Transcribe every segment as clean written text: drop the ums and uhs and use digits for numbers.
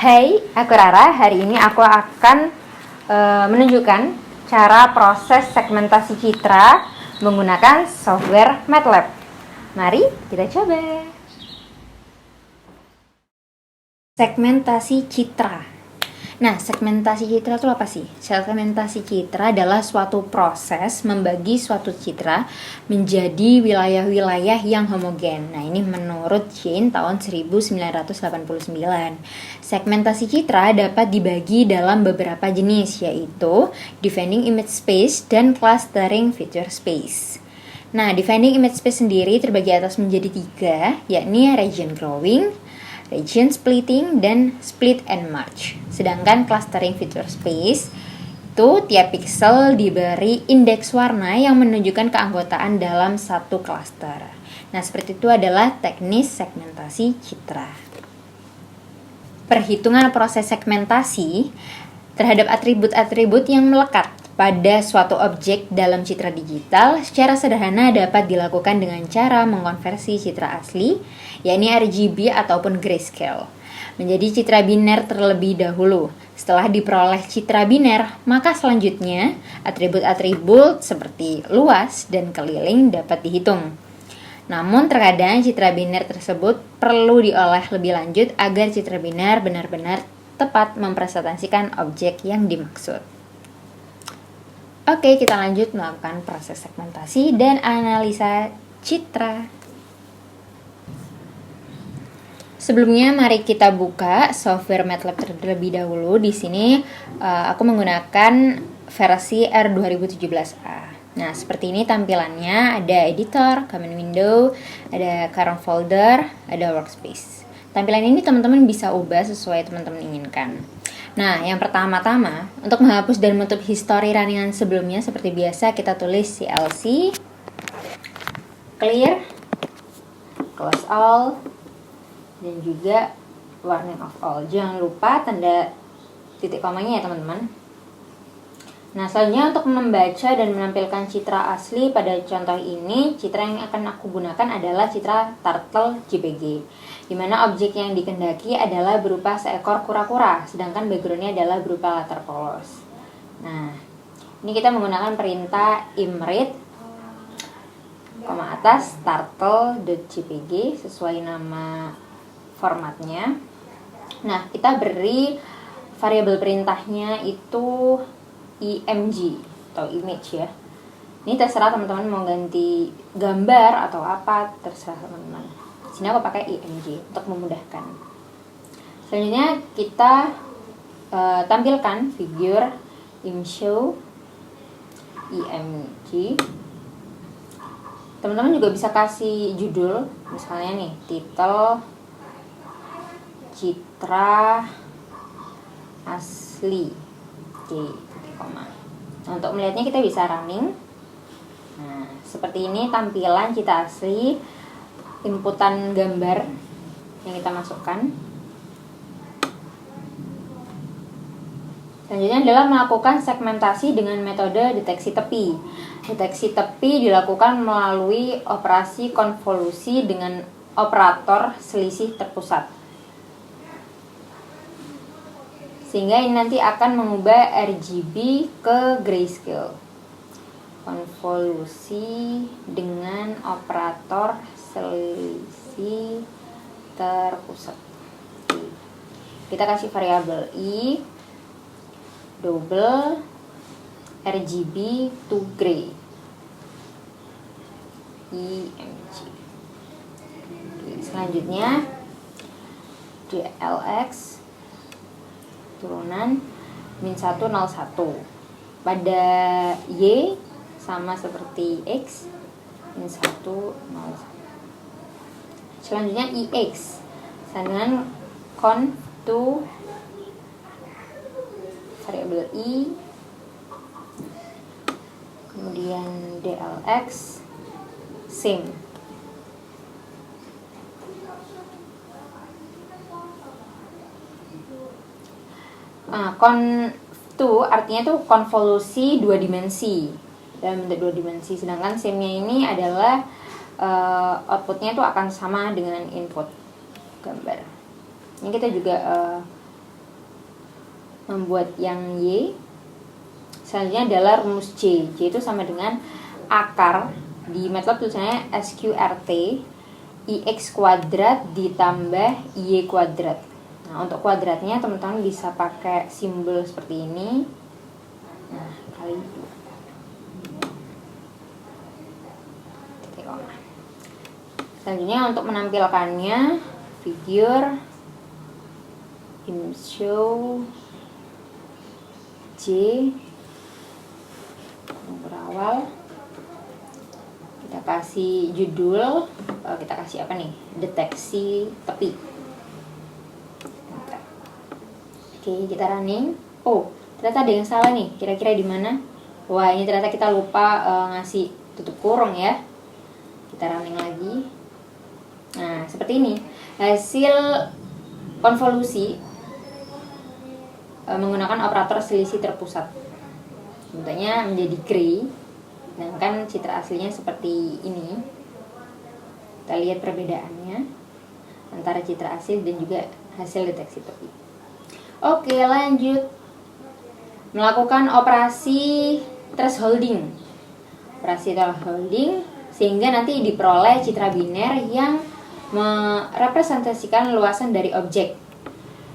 Hai, aku Rara. Hari ini aku akan menunjukkan cara proses segmentasi citra menggunakan software MATLAB. Mari kita coba. Segmentasi citra. Nah, segmentasi citra itu apa sih? Segmentasi citra adalah suatu proses membagi suatu citra menjadi wilayah-wilayah yang homogen. Nah, ini menurut Jane tahun 1989. Segmentasi citra dapat dibagi dalam beberapa jenis, yaitu Defining Image Space dan Clustering Feature Space. Nah, Defining Image Space sendiri terbagi atas menjadi 3, yakni Region Growing, Region Splitting, dan Split and Merge. Sedangkan Clustering Feature Space itu tiap pixel diberi indeks warna yang menunjukkan keanggotaan dalam satu cluster. Nah, seperti itu adalah teknis segmentasi citra. Perhitungan proses segmentasi terhadap atribut-atribut yang melekat pada suatu objek dalam citra digital secara sederhana dapat dilakukan dengan cara mengkonversi citra asli, yakni RGB ataupun grayscale, menjadi citra biner terlebih dahulu. Setelah diperoleh citra biner, maka selanjutnya atribut-atribut seperti luas dan keliling dapat dihitung. Namun terkadang citra biner tersebut perlu diolah lebih lanjut agar citra biner benar-benar tepat mempresentasikan objek yang dimaksud. Oke, kita lanjut melakukan proses segmentasi dan analisa citra. Sebelumnya, mari kita buka software MATLAB terlebih dahulu. Di sini aku menggunakan versi R2017A. Nah, seperti ini tampilannya. Ada editor, command window, ada current folder, ada workspace. Tampilan ini teman-teman bisa ubah sesuai teman-teman inginkan. Nah, yang pertama-tama, untuk menghapus dan menutup history runningan sebelumnya, seperti biasa kita tulis CLC, clear, close all, dan juga warning of all. Jangan lupa tanda titik komanya ya teman-teman. Nah, selanjutnya untuk membaca dan menampilkan citra asli pada contoh ini, citra yang akan aku gunakan adalah citra turtle JPG, di mana objek yang dikendaki adalah berupa seekor kura-kura, sedangkan backgroundnya adalah berupa latar polos. Nah, ini kita menggunakan perintah imread, atas turtle.jpg sesuai nama formatnya. Nah, kita beri variabel perintahnya itu img atau image ya. Ini terserah teman-teman mau ganti gambar atau apa, terserah teman-teman. Sini aku pakai img untuk memudahkan. Selanjutnya kita tampilkan figur imshow img. Teman-teman juga bisa kasih judul, misalnya nih titel citra asli. Oke. Nah, untuk melihatnya kita bisa running. Nah, seperti ini tampilan citra asli, inputan gambar yang kita masukkan. Selanjutnya adalah melakukan segmentasi dengan metode deteksi tepi. Deteksi tepi dilakukan melalui operasi konvolusi dengan operator selisih terpusat, sehingga ini nanti akan mengubah RGB ke grayscale. Konvolusi dengan operator selisih terpusat. Kita kasih variabel i double RGB to gray img. Selanjutnya DLX turunan -101 pada Y sama seperti X -1 0. Selanjutnya IX dengan conv to variabel I, kemudian DLX same. Nah, conv2 artinya tuh konvolusi 2 dimensi, dalam bentuk 2 dimensi, sedangkan same-nya ini adalah outputnya tuh akan sama dengan input gambar. Ini kita juga membuat yang Y. Selanjutnya adalah rumus J. J itu sama dengan akar, di MATLAB tulisannya SQRT, IX kuadrat ditambah Y kuadrat. Nah, untuk kuadratnya teman-teman bisa pakai simbol seperti ini. Nah, kali 2. Selanjutnya untuk menampilkannya, figure show J berawal, kita kasih judul, kita kasih apa nih, deteksi tepi. Oke, kita running. Oh, ternyata ada yang salah nih, kira-kira di mana? Wah, ini ternyata kita lupa ngasih tutup kurung ya. Kita running lagi. Nah, seperti ini hasil konvolusi menggunakan operator selisih terpusat. Bentuknya menjadi gray, sedangkan citra aslinya seperti ini. Kita lihat perbedaannya antara citra asli dan juga hasil deteksi tepi. Oke, lanjut. Melakukan operasi thresholding. Operasi thresholding sehingga nanti diperoleh citra biner yang merepresentasikan luasan dari objek.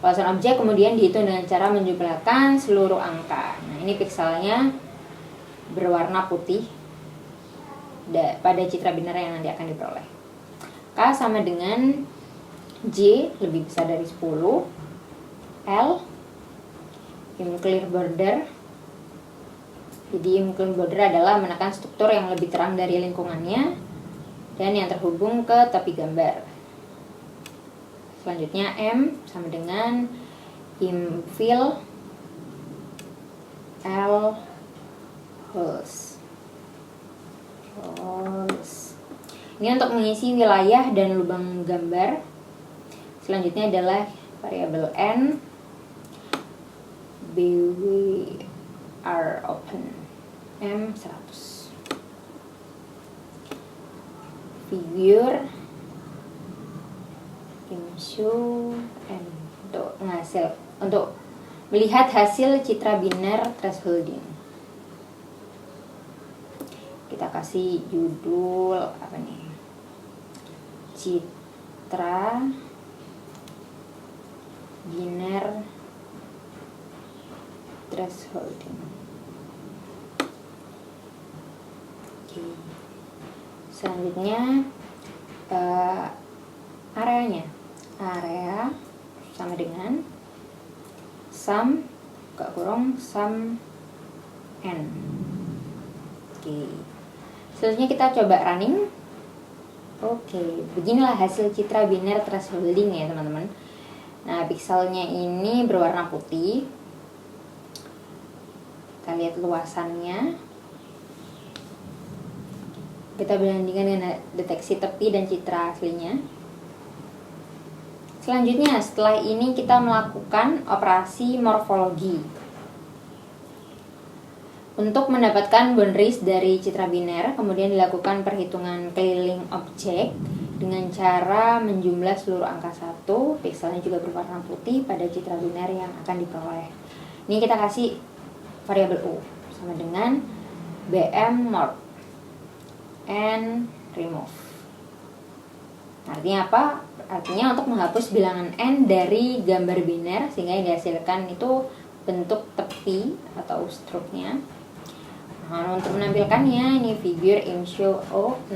Luasan objek kemudian dihitung dengan cara menjumlahkan seluruh angka. Nah, ini pikselnya berwarna putih pada citra biner yang nanti akan diperoleh. K sama dengan J lebih besar dari 10. L clear border. Jadi clear border adalah menekan struktur yang lebih terang dari lingkungannya dan yang terhubung ke tepi gambar. Selanjutnya M sama dengan infill L holes. Ini untuk mengisi wilayah dan lubang gambar. Selanjutnya adalah variabel N BWR open M100. Figure show and untuk melihat hasil citra biner thresholding. Kita kasih judul apa nih? Citra biner thresholding. Oke. Selanjutnya areanya. Area sama dengan sum sum n. Oke. Selanjutnya kita coba running. Oke, beginilah hasil citra biner thresholding ya teman-teman. Nah, pikselnya ini berwarna putih. Kita lihat luasannya. Kita bandingkan dengan deteksi tepi dan citra aslinya. Selanjutnya, setelah ini kita melakukan operasi morfologi. Untuk mendapatkan boundaries dari citra biner, kemudian dilakukan perhitungan keliling objek dengan cara menjumlah seluruh angka 1, pikselnya juga berwarna putih pada citra biner yang akan diperoleh. Ini kita kasih variabel U sama dengan bm morph and remove. Artinya apa? Artinya untuk menghapus bilangan n dari gambar biner sehingga yang dihasilkan itu bentuk tepi atau struknya. Nah, untuk menampilkannya ini figure show 0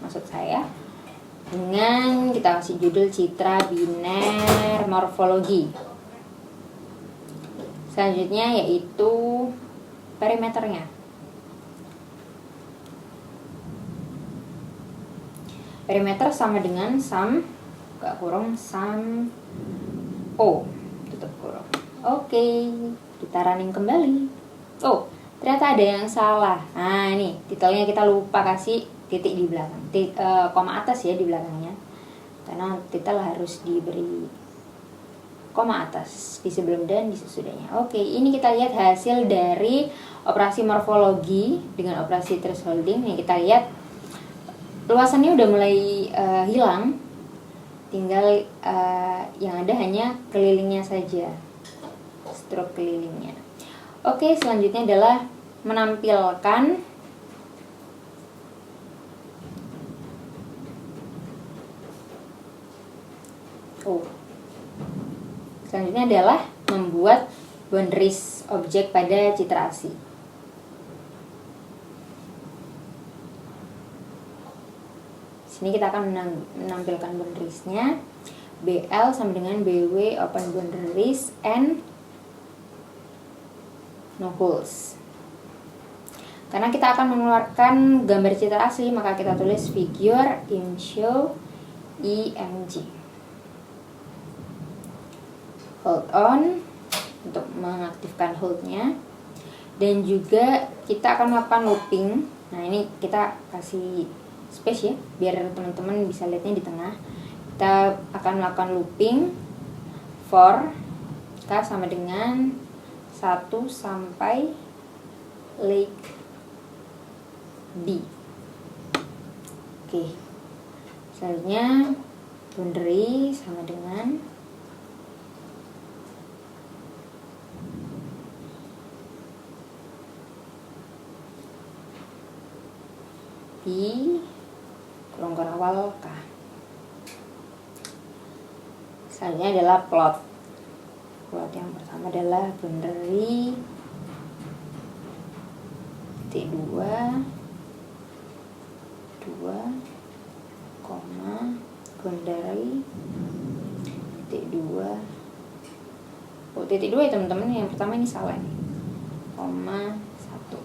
maksud saya dengan kita kasih judul citra biner morfologi. Selanjutnya yaitu perimeternya. Perimeter sama dengan sum sum O tutup kurung. Oke, kita running kembali. Oh, ternyata ada yang salah. Nah, ini titelnya kita lupa kasih titik di belakang, koma atas ya di belakangnya. Karena titel harus diberi koma atas di sebelum dan di sesudahnya. Oke, ini kita lihat hasil dari operasi morfologi dengan operasi thresholding. Nih kita lihat luasannya udah mulai hilang, tinggal yang ada hanya kelilingnya saja. strok kelilingnya. Oke, selanjutnya adalah menampilkan selanjutnya adalah membuat boundaries objek pada citra asli. Sini kita akan menampilkan boundariesnya. BL sama dengan BW open boundaries and no holes. Karena kita akan mengeluarkan gambar citra asli, maka kita tulis figure show img. Hold on untuk mengaktifkan holdnya, dan juga kita akan melakukan looping. Nah, ini kita kasih space ya, biar teman-teman bisa lihatnya di tengah. Kita akan melakukan looping for K sama dengan 1 sampai leg B. Oke. Selanjutnya boundary sama dengan di kerongkongan awal K. Selanjutnya adalah plot. Plot yang pertama adalah boundary T2 boundary T2. T2 ya teman-teman, yang pertama ini salah nih. 1.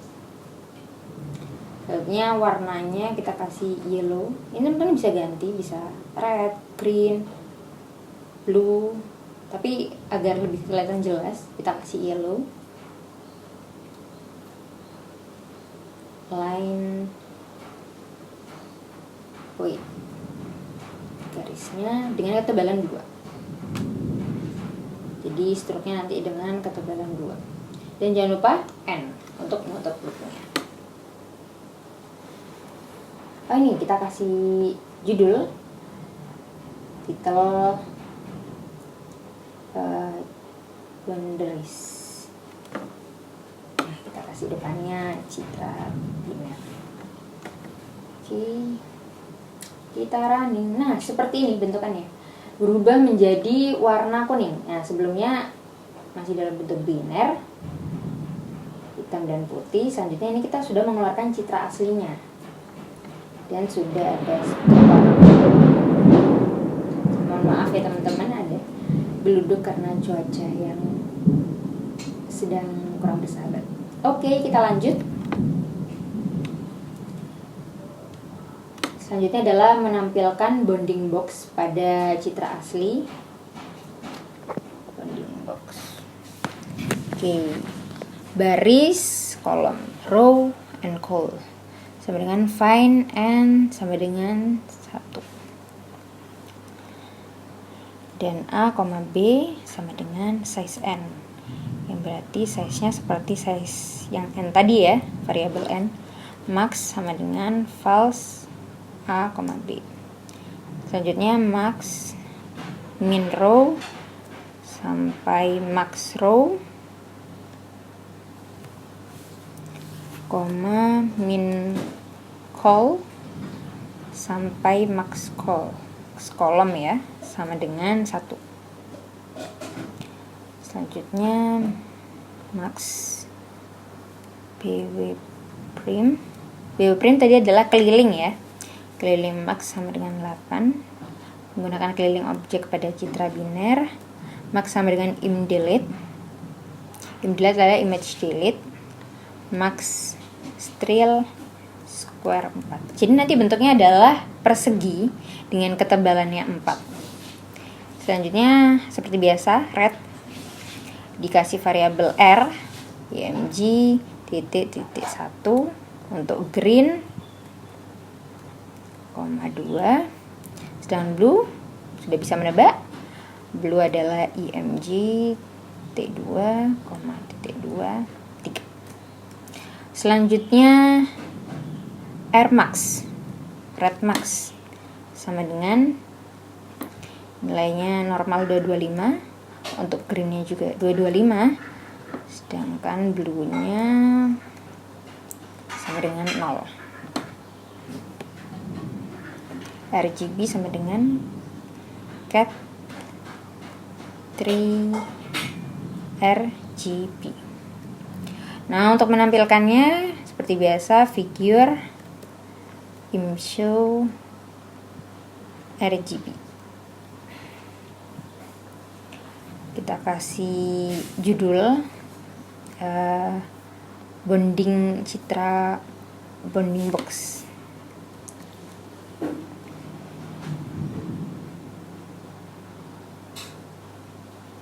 Selanjutnya warnanya kita kasih yellow. Ini teman-teman bisa ganti, bisa red, green, blue, tapi agar lebih kelihatan jelas kita kasih yellow. Line garisnya dengan ketebalan 2. Jadi struknya nanti dengan ketebalan 2. Dan jangan lupa N untuk menutup loopnya. Ini kita kasih judul, title, boundaries. Nah, kita kasih depannya citra biner. Oke, kita running. Nah, seperti ini bentukannya, berubah menjadi warna kuning. Nah, sebelumnya masih dalam bentuk biner, hitam dan putih. Selanjutnya ini kita sudah mengeluarkan citra aslinya dan sudah ada skor. Mohon maaf ya teman-teman, ada beluduk karena cuaca yang sedang kurang bersahabat. Oke, kita lanjut. Selanjutnya adalah menampilkan bounding box pada citra asli. Bounding box. Oke. Baris, kolom, row, and column. Sama dengan find and sama dengan 1. Dan A, B sama dengan size N. Yang berarti size-nya seperti size yang N tadi ya, variabel N. Max sama dengan false A, B. Selanjutnya max min row sampai max row, min call sampai max call. Kolom ya, sama dengan 1. Selanjutnya max BW prime. BW prime tadi adalah keliling ya. Keliling max sama dengan 8. Menggunakan keliling objek pada citra biner. Max sama dengan imDelete. ImDelete adalah image delete. Max stril square 4. Jadi nanti bentuknya adalah persegi dengan ketebalannya 4. Selanjutnya seperti biasa red, dikasih variabel R img titik 1. Untuk green 2. Sedangkan blue sudah bisa menebak, blue adalah img T2, titik 2, 3. Selanjutnya R max, red max sama dengan nilainya normal 225. Untuk greennya juga 225. sedangkan blue-nya sama dengan 0. RGB sama dengan cat 3 RGB. Nah, untuk menampilkannya seperti biasa, figure show RGB. Kita kasih judul bonding citra bonding box.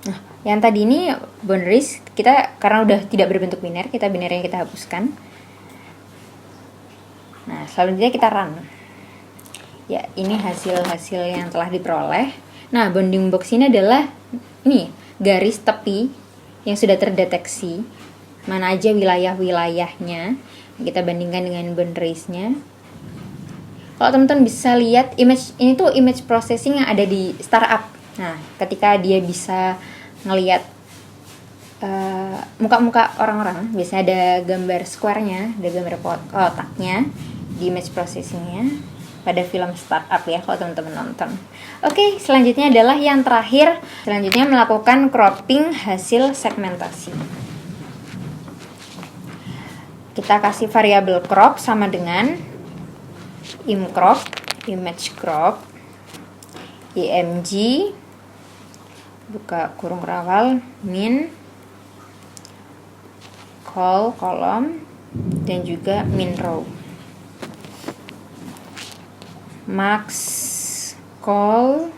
Nah, yang tadi ini boundaries kita karena udah tidak berbentuk biner, binernya kita hapuskan. Nah, selanjutnya kita run. Ya, ini hasil-hasil yang telah diperoleh. Nah, bounding box ini adalah garis tepi yang sudah terdeteksi. Mana aja wilayah-wilayahnya. Kita bandingkan dengan boundariesnya. Kalau teman-teman bisa lihat ini tuh image processing yang ada di startup. Nah, ketika dia bisa ngelihat muka-muka orang-orang, biasanya ada gambar square-nya, ada gambar kotaknya di image processing-nya pada film startup ya, kalau teman-teman nonton. Oke, selanjutnya adalah yang terakhir. Selanjutnya melakukan cropping hasil segmentasi. Kita kasih variabel crop sama dengan imcrop, image crop, img, buka kurung rawal, min, call kolom, dan juga min row. Max call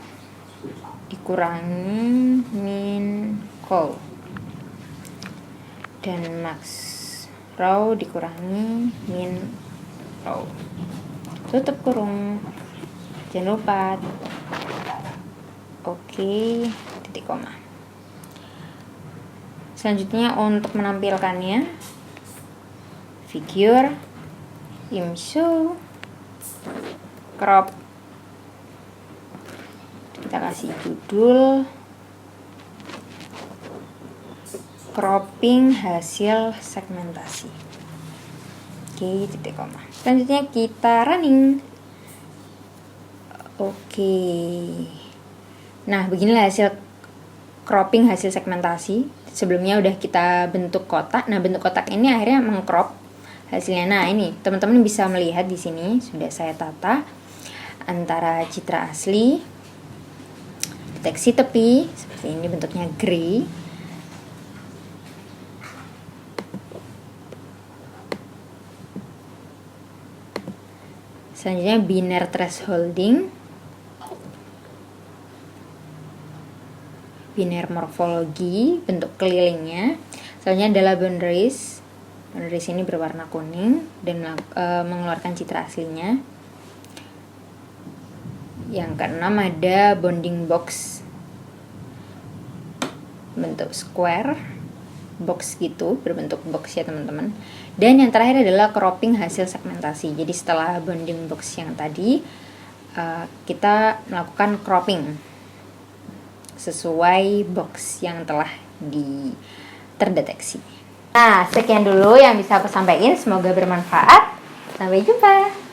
dikurangi min call, dan max row dikurangi min row. Tutup kurung, jangan lupa. Oke, titik koma. Selanjutnya untuk menampilkannya, figure show crop, kita kasih judul cropping hasil segmentasi. Oke, titik koma. Selanjutnya kita running. Oke. Nah, beginilah hasil cropping hasil segmentasi. Sebelumnya udah kita bentuk kotak. Nah, bentuk kotak ini akhirnya mengcrop hasilnya. Nah, ini teman-teman bisa melihat di sini sudah saya tata antara citra asli, deteksi tepi seperti ini, bentuknya gray. Selanjutnya biner thresholding, biner morfologi, bentuk kelilingnya. Selanjutnya adalah boundaries. Boundaries ini berwarna kuning dan mengeluarkan citra aslinya. Yang keenam ada bounding box, bentuk square box gitu, berbentuk box ya teman-teman. Dan yang terakhir adalah cropping hasil segmentasi. Jadi setelah bounding box yang tadi, kita melakukan cropping sesuai box yang telah terdeteksi. Nah, sekian dulu yang bisa aku sampaikan. Semoga bermanfaat. Sampai jumpa.